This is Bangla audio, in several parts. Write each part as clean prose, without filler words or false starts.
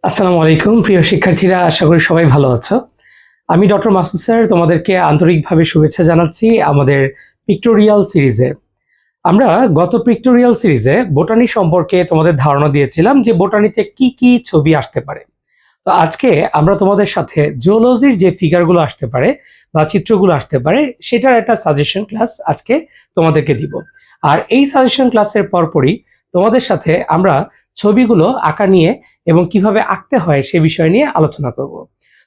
আসসালামু আলাইকুম প্রিয় শিক্ষার্থীরা, আশা করি সবাই ভালো আছো। আমি ডক্টর মাসুদ স্যার তোমাদেরকে আন্তরিকভাবে শুভেচ্ছা জানাচ্ছি আমাদের পিক্টোরিয়াল সিরিজে। আমরা গত পিক্টোরিয়াল সিরিজে বোটানি সম্পর্কে তোমাদের ধারণা দিয়েছিলাম যে বোটানিতে কি কি ছবি আসতে পারে। তো আজকে আমরা তোমাদের সাথে জুওলজির যে ফিগারগুলো আসতে পারে বা চিত্রগুলো আসতে পারে সেটার একটা সাজেশন ক্লাস আজকে তোমাদেরকে দিব। আর এই সাজেশন ক্লাসের পরপরই তোমাদের সাথে আমরা ছবিগুলো আঁকা নিয়ে এবং কিভাবে আঁকতে হয় সে বিষয় নিয়ে আলোচনা করব।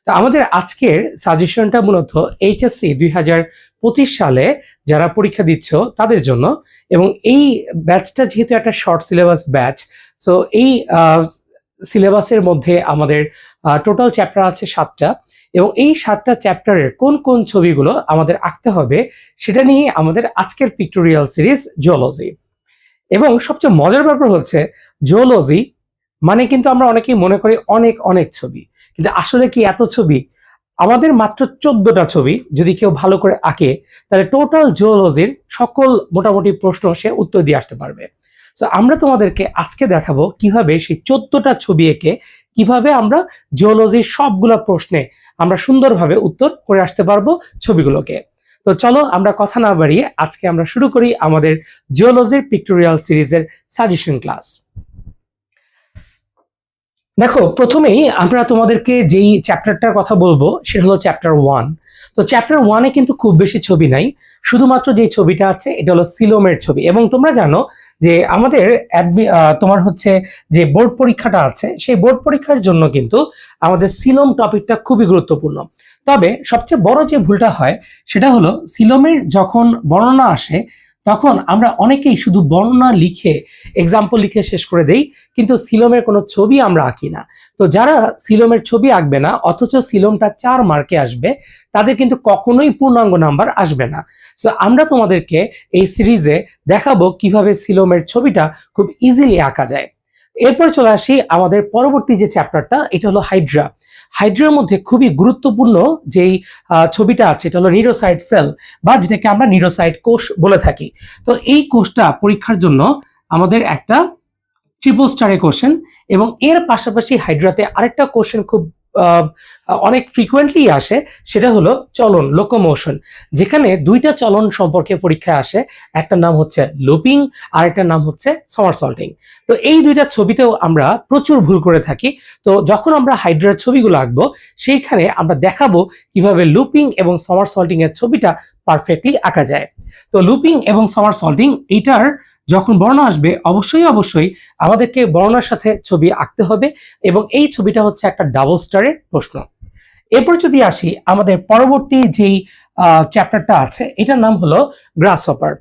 তো আমাদের আজকের সাজেশনটা মূলত এইচএসসি 2025 সালে যারা পরীক্ষা দিচ্ছ তাদের জন্য, এবং এই ব্যাচটা যেহেতু একটা শর্ট সিলেবাস ব্যাচ, সো এই সিলেবাসের মধ্যে আমাদের টোটাল চ্যাপ্টার আছে 7টা, এবং এই 7টা চ্যাপ্টারের কোন কোন ছবিগুলো আমাদের আঁকতে হবে সেটা নিয়ে আমাদের আজকের পিক্টোরিয়াল সিরিজ জুওলজি। এবং সবচেয়ে মজার ব্যাপার হচ্ছে জুওলজি মানে কিন্তু আমরা অনেকেই মনে করি অনেক অনেক ছবি, কিন্তু আসলে কি এত ছবি? আমাদের মাত্র 14টা ছবি যদি কেউ ভালো করে আঁকে তাহলে টোটাল জুওলজির সকল মোটামুটি প্রশ্ন সে উত্তর দিয়ে আসতে পারবে। সো আমরা তোমাদেরকে আজকে দেখাবো কিভাবে সেই 14টা ছবি এঁকে কিভাবে আমরা জুওলজির সবগুলো প্রশ্নে আমরা সুন্দরভাবে উত্তর করে আসতে পারবো ছবিগুলোকে। তো চলো আমরা কথা না বাড়িয়ে আজকে আমরা শুরু করি আমাদের জিওলজির পিক্টোরিয়াল সিরিজের সাজেশন ক্লাস। দেখো, প্রথমেই আমরা তোমাদেরকে যেই চ্যাপ্টারটার কথা বলবো সেটা হলো চ্যাপ্টার 1। তো চ্যাপ্টার 1-এ কিন্তু খুব বেশি ছবি নাই, শুধুমাত্র যে ছবিটা আছে এটা হলো সিলোমের ছবি। এবং তোমরা জানো যে আমাদের তোমার হচ্ছে যে বোর্ড পরীক্ষাটা আছে সেই বোর্ড পরীক্ষার জন্য কিন্তু আমাদের সিলোম টপিকটা খুবই গুরুত্বপূর্ণ। তবে সবচেয়ে বড় যে ভুলটা হয় সেটা হলো সিলোমের যখন বর্ণনা আসে তখন আমরা অনেকেই শুধু বর্ণনা লিখে এক্সাম্পল লিখে শেষ করে দেই, কিন্তু সিলোমের কোনো ছবি আমরা আঁকি না। তো যারা সিলোমের ছবি আঁকবে না অথচ সিলোমটা 4 মার্কে আসবে তাদের কিন্তু কখনোই পূর্ণাঙ্গ নাম্বার আসবে না। সো আমরা তোমাদেরকে এই সিরিজে দেখাবো কিভাবে সিলোমের ছবিটা খুব ইজিলি আঁকা যায়। এরপর চলে আসি আমাদের পরবর্তী যে চ্যাপ্টারটা, এটা হলো হাইড্রা। হাইড্রার মধ্যে খুবই গুরুত্বপূর্ণ যেই ছবিটা আছে এটা হলো নিউরোসাইট সেল, বা যেটাকে আমরা নিউরোসাইট কোষ বলে থাকি। তো এই কোষটা পরীক্ষার জন্য আমাদের একটা ট্রিপল স্টারে কোশ্চেন, এবং এর পাশাপাশি হাইড্রাতে আরেকটা কোশ্চেন খুব অনেক ফ্রিকোয়েন্টলি আসে, সেটা হলো চলন, লোকোমোশন, যেখানে দুইটা চলন সম্পর্কে পরীক্ষায় আসে। একটা নাম হচ্ছে লুপিং আর একটা নাম হচ্ছে সমারসল্টিং। তো এই দুইটা ছবিতেও আমরা প্রচুর ভুল করে থাকি। তো যখন আমরা হাইড্রার ছবিগুলো আঁকবো সেইখানে আমরা দেখাবো কিভাবে লুপিং এবং সমারসল্টিং এর ছবিটা পারফেক্টলি আঁকা যায়। তো লুপিং এবং সমারসল্টিং এইটার যখন বর্ণনা আসবে অবশ্যই অবশ্যই আমাদেরকে বর্ণনার সাথে ছবি আঁকতে হবে, এবং এই ছবিটা হচ্ছে একটা ডাবল স্টারের প্রশ্ন। এরপর যদি আসি আমাদের পরবর্তী যেই চ্যাপ্টারটা আছে এটার নাম হলো গ্রাস হপার।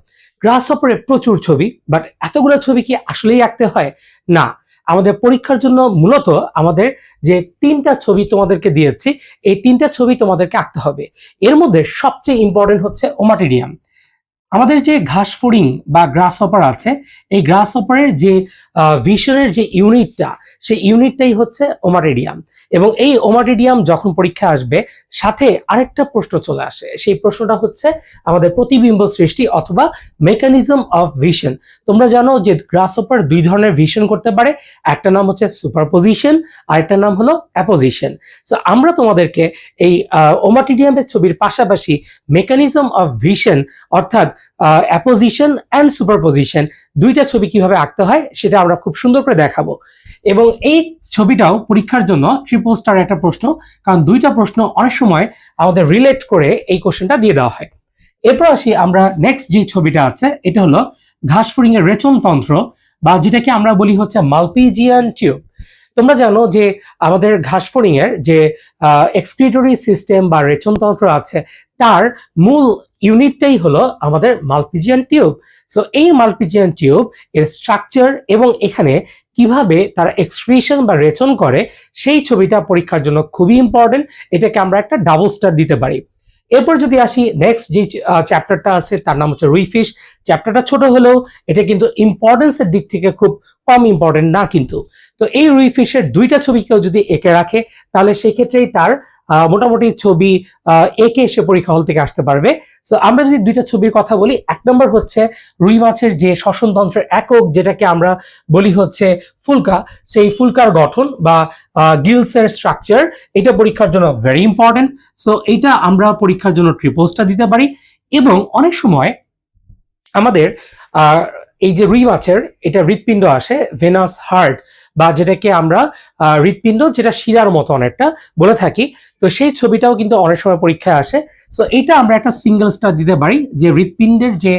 গ্রাস হপারে প্রচুর ছবি, বাট এতগুলো ছবি কি আসলেই আঁকতে হয়? না। আমাদের পরীক্ষার জন্য মূলত আমাদের যে 3টা ছবি তোমাদেরকে দিয়েছি এই 3টা ছবি তোমাদেরকে আঁকতে হবে। এর মধ্যে সবচেয়ে ইম্পর্টেন্ট হচ্ছে ওমাটিডিয়াম। আমাদের যে ঘাস ফড়িং বা গ্রাস হপার আছে এই গ্রাস হপারের যে ভিশনের যে ইউনিটটা সেই ইউনিটটাই হচ্ছে ওমাটিডিয়াম। এবং এই ওমাটিডিয়াম যখন পরীক্ষা আসবে সাথে আরেকটা প্রশ্ন চলে আসে, সেই প্রশ্নটা হচ্ছে আমাদের প্রতিবিম্ব সৃষ্টি অথবা মেকানিজম অফ ভিশন। তোমরা জানো যে গ্রাস হপার 2 ধরনের ভিশন করতে পারে, একটা নাম হচ্ছে সুপারপোজিশন আর একটা নাম হলো অ্যাপোজিশন। সো আমরা তোমাদেরকে এই ওমাটিডিয়ামের ছবির পাশাপাশি মেকানিজম অফ ভিশন অর্থাৎ অ্যাপোজিশন অ্যান্ড সুপারপোজিশন দুইটা ছবি কিভাবে আঁকতে হয় সেটা আমরা খুব সুন্দর করে দেখাবো। এবং এই ছবিটাও পরীক্ষার জন্য ট্রিপল স্টার একটা প্রশ্ন, কারণ দুইটা প্রশ্ন অনেক সময় আমাদের রিলেট করে এই কোশ্চেনটা দিয়ে দেওয়া হয়। এরপর আসি আমরা নেক্সট যে ছবিটা আছে এটা হলো ঘাস ফড়িং এর রেচন তন্ত্র, বা যেটাকে আমরা বলি হচ্ছে মালপিজিয়ান টিউব। তোমরা জানো যে আমাদের ঘাস ফড়িং এর যে এক্সক্রিটরি সিস্টেম বা রেচনতন্ত্র আছে তার মূল ইউনিটটাই হলো আমাদের মালপিজিয়ান টিউব। সো এই মালপিজিয়ান টিউব এর স্ট্রাকচার এবং এখানে কিভাবে তারা এক্সক্রিশন বা রেচন করে সেই ছবিটা পরীক্ষার জন্য খুবই ইম্পর্টেন্ট। এটাকে আমরা একটা ডাবল স্টার দিতে পারি। এরপর যদি আসি নেক্সট যে চ্যাপ্টারটা আছে তার নাম হচ্ছে রুইফিশ। চ্যাপ্টারটা ছোট হলেও এটা কিন্তু ইম্পর্টেন্সের দিক থেকে খুব কম ইম্পর্টেন্ট না কিন্তু। তো এই রুইফিশের দুইটা ছবি কেউ যদি এঁকে রাখে তাহলে সেই ক্ষেত্রেই তার মোটামুটি ছবি এঁকে এসে পরীক্ষা হল থেকে আসতে পারবে। সো আমরা যদি দুইটা ছবির কথা বলি, এক নম্বর হচ্ছে রুই মাছের যে শ্বসনতন্ত্রের একক, যেটাকে আমরা বলি হচ্ছে ফুলকা, সেই ফুলকার গঠন বা গিলসের স্ট্রাকচার, এটা পরীক্ষার জন্য ভেরি ইম্পর্টেন্ট। সো এইটা আমরা পরীক্ষার জন্য ট্রিপলসটা দিতে পারি। এবং অনেক সময় আমাদের এই যে রুই মাছের এটা হৃৎপিণ্ড আসে, ভেনাস হার্ট, বা যেটাকে আমরা হৃৎপিণ্ড, যেটা শিরার মতো অনেকটা বলে থাকি, তো সেই ছবিটাও কিন্তু অনেক সময় পরীক্ষায় আসে। সো এইটা আমরা একটা সিঙ্গেল স্টার দিতে পারি যে হৃৎপিণ্ডের যে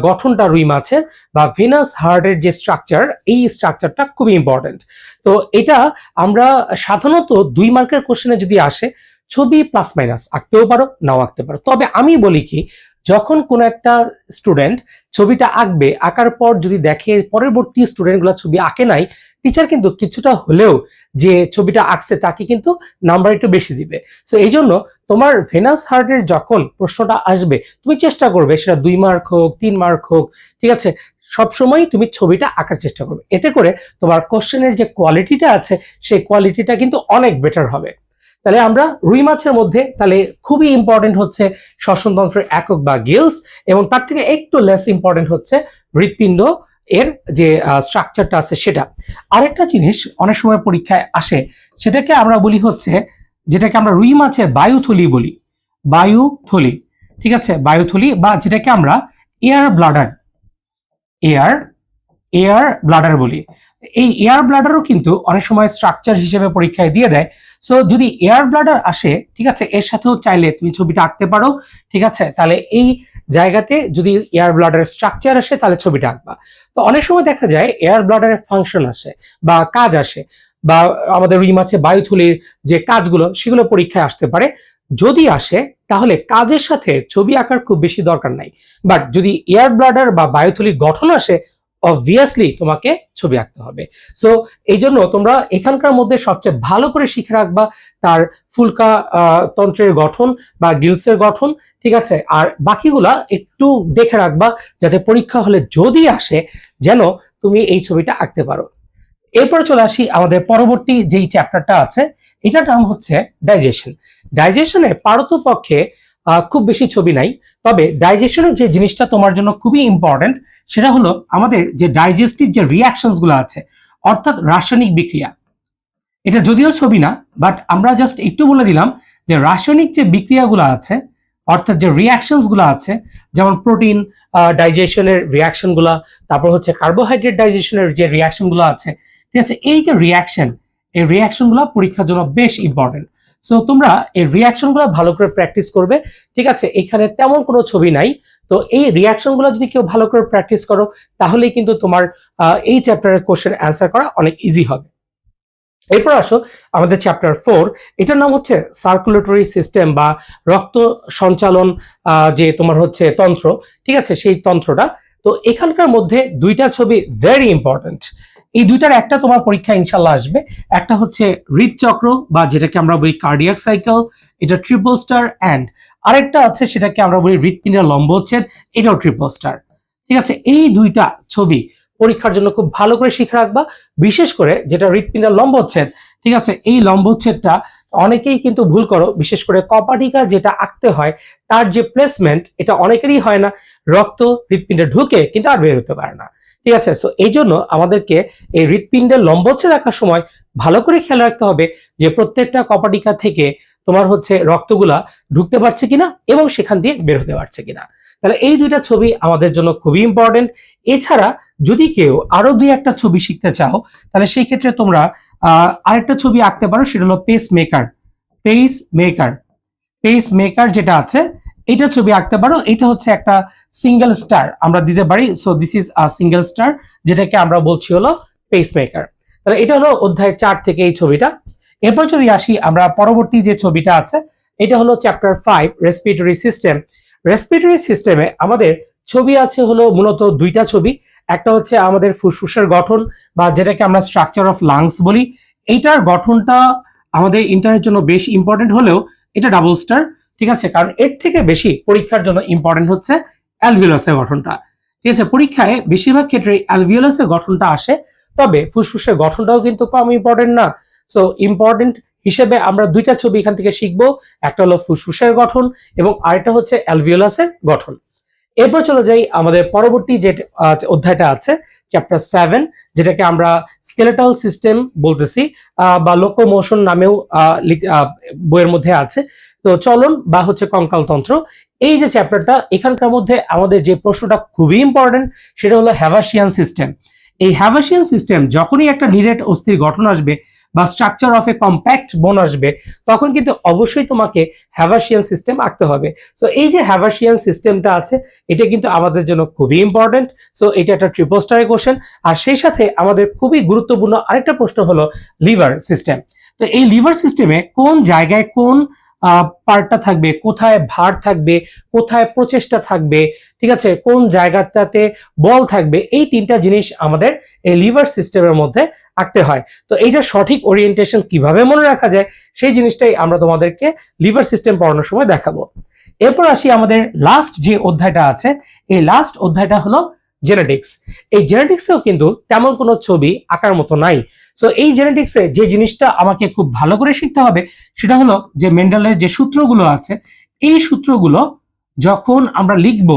গঠনটা রুই মাছের বা ভেনাস হার্টের যে স্ট্রাকচার, এই স্ট্রাকচারটা খুবই ইম্পর্টেন্ট। তো এটা আমরা সাধারণত 2 মার্কের কোশ্চেনে যদি আসে, ছবি প্লাস মাইনাস আঁকতেও পারো, নাও আঁকতে পারো। তবে আমি বলি কি, যখন কোনো একটা স্টুডেন্ট ছবিটা আঁকবে, আঁকার পর যদি দেখে পরবর্তী স্টুডেন্টগুলো ছবি আঁকে নাই, টিচার কিন্তু কিছুটা হলেও যে ছবিটা আঁকছে তাকে কিন্তু নাম্বার একটু বেশি দিবে। সো এই জন্য তোমার ভেনাস হার্টের যখন প্রশ্নটা আসবে, তুমি চেষ্টা করবে সেটা 2 মার্ক হোক, 3 মার্ক হোক, ঠিক আছে, সবসময় তুমি ছবিটা আঁকার চেষ্টা করবে। এতে করে তোমার কোশ্চেনের যে কোয়ালিটিটা আছে, সেই কোয়ালিটিটা কিন্তু অনেক বেটার হবে। তাহলে আমরা রুই মাছের মধ্যে তাহলে খুবই ইম্পর্টেন্ট হচ্ছে শ্বসনতন্ত্রের একক বা গিলস, এবং তার থেকে একটু লেস ইম্পর্টেন্ট হচ্ছে হৃৎপিণ্ড এর যে স্ট্রাকচারটা আছে সেটা। আরেকটা জিনিস অনেক সময় পরীক্ষায় আসে, সেটাকে আমরা বলি হচ্ছে, যেটাকে আমরা রুই মাছের বায়ুথলি বলি, বায়ুথলি, ঠিক আছে, বায়ুথলি, বা যেটাকে আমরা air bladder, air air bladder বলি। এই এয়ার ব্লাডারও কিন্তু অনেক সময় স্ট্রাকচার হিসেবে পরীক্ষায় দিয়ে দেয়। সো যদি এয়ার ব্লাডার আসে, ঠিক আছে, এর সাথেও চাইলে তুমি ছবিটা আঁকতে পারো, ঠিক আছে, তাহলে এই জায়গাতে যদি এয়ার ব্লাডারের স্ট্রাকচার আসে তাহলে ছবিটা আঁকবা। তো অনেক সময় দেখা যায় এয়ার ব্লাডারের ফাংশন আসে বা কাজ আসে, বা আমাদের রুই মাছে বায়ুথলির যে কাজগুলো সেগুলো পরীক্ষায় আসতে পারে। যদি আসে তাহলে কাজের সাথে ছবি আঁকার খুব বেশি দরকার নাই, বাট যদি এয়ার ব্লাডার বা বায়ুথলির গঠন আসে, অবভিয়াসলি তোমাকে ছবি আঁকতে হবে। সো এই জন্য তোমরা এখানকার মধ্যে সবচেয়ে ভালো করে শিখে রাখবা তার ফুলকা তন্ত্রের গঠন বা গিলসের গঠন, ঠিক আছে, আর বাকিগুলা একটু দেখে রাখবা যাতে পরীক্ষা হলে যদি আসে যেন তুমি এই ছবিটা আঁকতে পারো। এরপরে চলে আসি আমাদের পরবর্তী যেই চ্যাপ্টারটা আছে, এটার নাম হচ্ছে ডাইজেশন। ডাইজেশনে পারতপক্ষে খুব বেশি ছবি নাই, তবে ডাইজেশনের যে জিনিসটা তোমার জন্য খুবই ইম্পর্টেন্ট, সেটা হলো আমাদের যে ডাইজেস্টিভ যে রিয়াকশনস গুলো আছে, অর্থাৎ রাসায়নিক বিক্রিয়া। এটা যদিও ছবি না, বাট আমরা জাস্ট একটু বলে দিলাম যে রাসায়নিক যে বিক্রিয়াগুলো আছে, অর্থাৎ যে রিয়াকশনস গুলো আছে, যেমন প্রোটিন ডাইজেশনের রিয়াকশন গুলা, তারপর হচ্ছে কার্বোহাইড্রেট ডাইজেশনের যে রিয়াকশন গুলো আছে, ঠিক আছে, এই যে রিয়াকশন, এই রিয়াকশন গুলো পরীক্ষার জন্য বেশ ইম্পর্টেন্ট। সো তোমরা এই রিয়াকশন গুলো ভালো করে প্র্যাকটিস করবে, ঠিক আছে, এখানে তেমন কোনো ছবি নাই। তো এই রিয়াকশন গুলো যদি কেউ ভালো করে প্র্যাকটিস করো, তাহলেই কিন্তু তোমার এই চ্যাপ্টারের কোশ্চেন অ্যান্সার করা অনেক ইজি হবে। এরপর আসো আমাদের চ্যাপ্টার 4, এটার নাম হচ্ছে সার্কুলেটরি সিস্টেম বা রক্ত সঞ্চালন যে তোমার হচ্ছে তন্ত্র, ঠিক আছে, সেই তন্ত্রটা। তো এখানকার মধ্যে দুইটা ছবি ভেরি ইম্পর্টেন্ট। এই দুইটার একটা তোমার পরীক্ষা ইনশাল্লাহ আসবে। একটা হচ্ছে হৃদচক্র বা যেটাকে আমরা বলি কার্ডিয়াক সাইকেল, এটা ট্রিপল স্টার, অ্যান্ড আরেকটা আছে সেটাকে আমরা বলি হৃৎপিণ্ডের লম্বচ্ছেদ, এটাও ট্রিপল স্টার, ঠিক আছে। এই দুইটা ছবি পরীক্ষার জন্য খুব ভালো করে শিখে রাখবা, বিশেষ করে যেটা হৃৎপিণ্ডের লম্বচ্ছেদ, ঠিক আছে, এই লম্বচ্ছেদটা অনেকেই কিন্তু ভুল করো, বিশেষ করে কপাটিকা যেটা আঁকতে হয় তার যে প্লেসমেন্ট, এটা অনেকেরই হয় না, রক্ত হৃৎপিণ্ডে ঢুকে কিন্তু আর বের হতে পারে না, ঠিক আছে। সো এই জন্য আমাদেরকে এই হৃৎপিণ্ডের লম্বচ্ছেদ আঁকার সময় ভালো করে খেয়াল রাখতে হবে যে প্রত্যেকটা কপাটিকা থেকে তোমার হচ্ছে রক্তগুলা ঢুকতে পারছে কিনা এবং সেখান দিয়ে বের হতে পারছে কিনা। তাহলে এই দুইটা ছবি আমাদের জন্য খুবই ইম্পর্টেন্ট। এছাড়া যদি কেউ আরো দুই একটা ছবি শিখতে চাও, তাহলে সেই ক্ষেত্রে তোমরা আরেকটা ছবি আঁকতে পারো, সেটা হলো pace maker, pace maker, pace maker যেটা আছে এটা ছবি আঁকতে পারো। এটা হচ্ছে একটা সিঙ্গেল স্টার আমরা দিতে পারি। So this is a single star, যেটাকে আমরা বলছি হলো পেস মেকার। তাহলে এটা হলো অধ্যায় 4 থেকে এই ছবিটা। এরপর যদি আসি আমরা পরবর্তী যে ছবিটা আছে, এটা হলো চ্যাপ্টার 5, রেসপিরেটরি সিস্টেম। রেসপিরেটরি সিস্টেমে আমাদের ছবি আছে হলো মূলত দুইটা ছবি। একটা হচ্ছে আমাদের ফুসফুসের গঠন বা যেটাকে আমরা স্ট্রাকচার অফ লাংস বলি, এইটার গঠনটা আমাদের ইন্টারের জন্য বেশ ইম্পর্টেন্ট হলেও এটা ডাবল স্টার, ঠিক আছে, কারণ এর থেকে বেশি পরীক্ষার জন্য ইম্পর্টেন্ট হচ্ছে অ্যালভিওলাসের গঠনটা, ঠিক আছে। পরীক্ষায় বেশিরভাগ ক্ষেত্রে অ্যালভিওলাসের গঠনটা আসে, তবে ফুসফুসের গঠনটাও কিন্তু কম ইম্পর্টেন্ট না। সো ইম্পর্টেন্ট হিসেবে আমরা দুইটা ছবি এখান থেকে শিখবো, একটা হলো ফুসফুসের গঠন এবং আরেকটা হচ্ছে অ্যালভিওলাসের গঠন। এরপর চলে যাই আমাদের পরবর্তী যে অধ্যায়টা আছে চ্যাপ্টার 7, যেটাকে আমরা স্কেলেটাল সিস্টেম বলতেছি বা লোকোমোশন নামেও বইয়ের মধ্যে আছে। তো চলন বা হচ্ছে কঙ্কালতন্ত্র, এই যে চ্যাপ্টারটা, এখানকার মধ্যে আমাদের যে প্রশ্নটা খুবই ইম্পর্টেন্ট সেটা হলো হ্যাভাসিয়ান সিস্টেম। এই হ্যাভাসিয়ান সিস্টেম যখনই একটা নিরেট অস্থির গঠন আসবে বা স্ট্রাকচার অফ এ কম্প্যাক্ট বোন আসবে, তখন কিন্তু অবশ্যই তোমাকে হ্যাভাসিয়ান সিস্টেম আঁকতে হবে। সো এই যে হ্যাভাসিয়ান সিস্টেমটা আছে, এটা কিন্তু আমাদের জন্য খুবই ইম্পর্টেন্ট। সো এটা একটা ট্রিপল স্টারের কোশ্চেন। আর সেই সাথে আমাদের খুবই গুরুত্বপূর্ণ আরেকটা প্রশ্ন হলো লিভার সিস্টেম। তো এই লিভার সিস্টেমে কোন জায়গায় কোন পার্টটা থাকবে, কোথায় ভার থাকবে, কোথায় প্রচেষ্টা থাকবে, ঠিক আছে, কোন জায়গাটাতে বল থাকবে, এই তিনটা জিনিস আমাদের এই লিভার সিস্টেমের মধ্যে আঁকতে হয়। তো এইটা সঠিক ওরিয়েন্টেশন কিভাবে মনে রাখা যায়, সেই জিনিসটাই আমরা তোমাদেরকে লিভার সিস্টেম পড়ানোর সময় দেখাবো। এরপর আসি আমাদের লাস্ট যে অধ্যায়টা আছে, এই লাস্ট অধ্যায়টা হলো জেনেটিক্স। এই জেনেটিক্সেও কিন্তু তেমন কোনো ছবি আঁকার মতো নাই। সো এই জেনেটিক্সে যে জিনিসটা আমাকে খুব ভালো করে শিখতে হবে সেটা হলো যে মেন্ডেলের যে সূত্রগুলো আছে, এই সূত্রগুলো যখন আমরা লিখব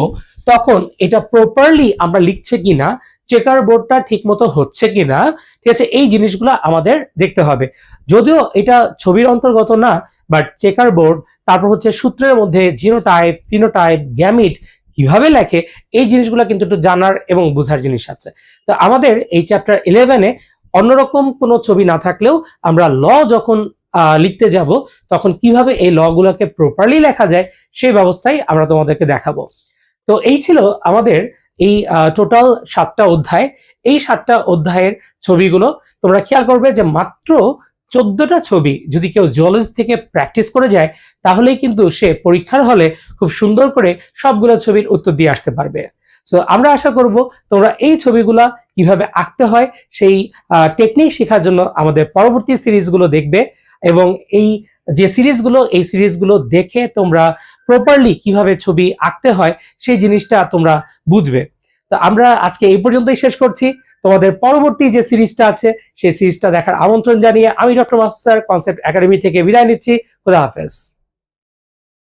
তখন এটা প্রপারলি আমরা লিখছে কিনা, চেকার বোর্ডটা ঠিক মতো হচ্ছে কিনা, ঠিক আছে, এই জিনিসগুলো আমাদের দেখতে হবে। যদিও এটা ছবির অন্তর্গত না, বাট চেকার বোর্ড, তারপর হচ্ছে সূত্রের মধ্যে জিনোটাইপ, ফিনোটাইপ, গ্যামিট কিভাবে লেখে, এই জিনিসগুলো কিন্তু একটু জানার এবং বোঝার জিনিস আছে। তো আমাদের এই চ্যাপ্টার 11-এ অন্যরকম কোনো ছবি না থাকলেও আমরা ল যখন লিখতে যাব তখন কিভাবে এই ল গুলোকে প্রপারলি লেখা যায় সেই ব্যবস্থাই আমরা তোমাদেরকে দেখাবো। তো এই ছিল আমাদের এই টোটাল 7টা অধ্যায়। এই 7টা অধ্যায়ের ছবিগুলো তোমরা খেয়াল করবে যে মাত্র 14টা ছবি যদি কেউ জিওলজি থেকে প্র্যাকটিস করে যায়, তাহলেই কিন্তু সে পরীক্ষার হলে খুব সুন্দর করে সবগুলো ছবির উত্তর দিয়ে আসতে পারবে। সো আমরা আশা করব তোমরা এই ছবিগুলা কিভাবে আঁকতে হয় সেই টেকনিক শেখার জন্য আমাদের পরবর্তী সিরিজগুলো দেখবে, এবং এই যে সিরিজগুলো, এই সিরিজগুলো দেখে তোমরা প্রপারলি কিভাবে ছবি আঁকতে হয় সেই জিনিসটা তোমরা বুঝবে। তো আমরা আজকে এই পর্যন্তই শেষ করছি। তোমাদের পরবর্তী যে সিরিজটা আছে সেই সিরিজটা দেখার আমন্ত্রণ জানিয়ে আমি doctor Masud sir concept academy থেকে বিদায় নিচ্ছি। খুদা হাফেজ।